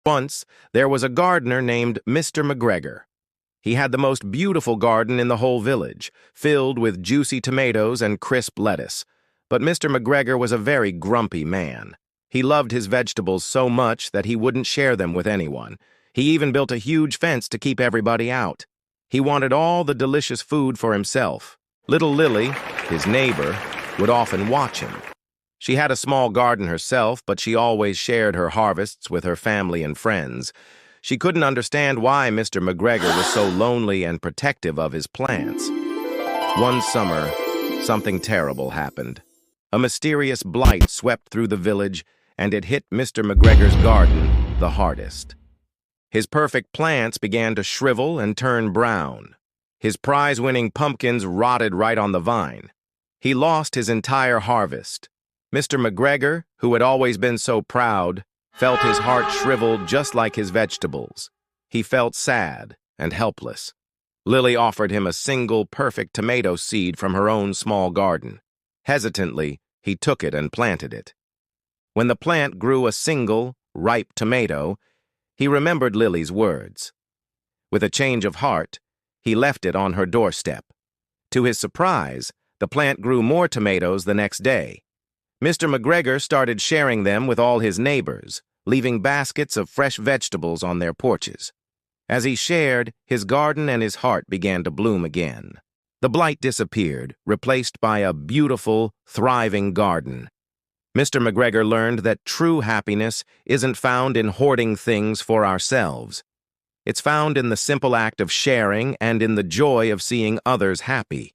Once, there was a gardener named Mr. McGregor. He had the most beautiful garden in the whole village, filled with juicy tomatoes and crisp lettuce. But Mr. McGregor was a very grumpy man. He loved his vegetables so much that he wouldn't share them with anyone. He even built a huge fence to keep everybody out. He wanted all the delicious food for himself. Little Lily, his neighbor, would often watch him. She had a small garden herself, but she always shared her harvests with her family and friends. She couldn't understand why Mr. McGregor was so lonely and protective of his plants. One summer, something terrible happened. A mysterious blight swept through the village, and it hit Mr. McGregor's garden the hardest. His perfect plants began to shrivel and turn brown. His prize-winning pumpkins rotted right on the vine. He lost his entire harvest. Mr. McGregor, who had always been so proud, felt his heart shriveled just like his vegetables. He felt sad and helpless. Lily offered him a single perfect tomato seed from her own small garden. Hesitantly, he took it and planted it. When the plant grew a single, ripe tomato, he remembered Lily's words. With a change of heart, he left it on her doorstep. To his surprise, the plant grew more tomatoes the next day. Mr. McGregor started sharing them with all his neighbors, leaving baskets of fresh vegetables on their porches. As he shared, his garden and his heart began to bloom again. The blight disappeared, replaced by a beautiful, thriving garden. Mr. McGregor learned that true happiness isn't found in hoarding things for ourselves. It's found in the simple act of sharing and in the joy of seeing others happy.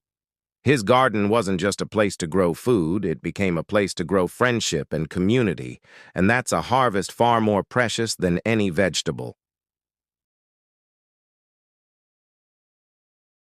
His garden wasn't just a place to grow food, it became a place to grow friendship and community, and that's a harvest far more precious than any vegetable.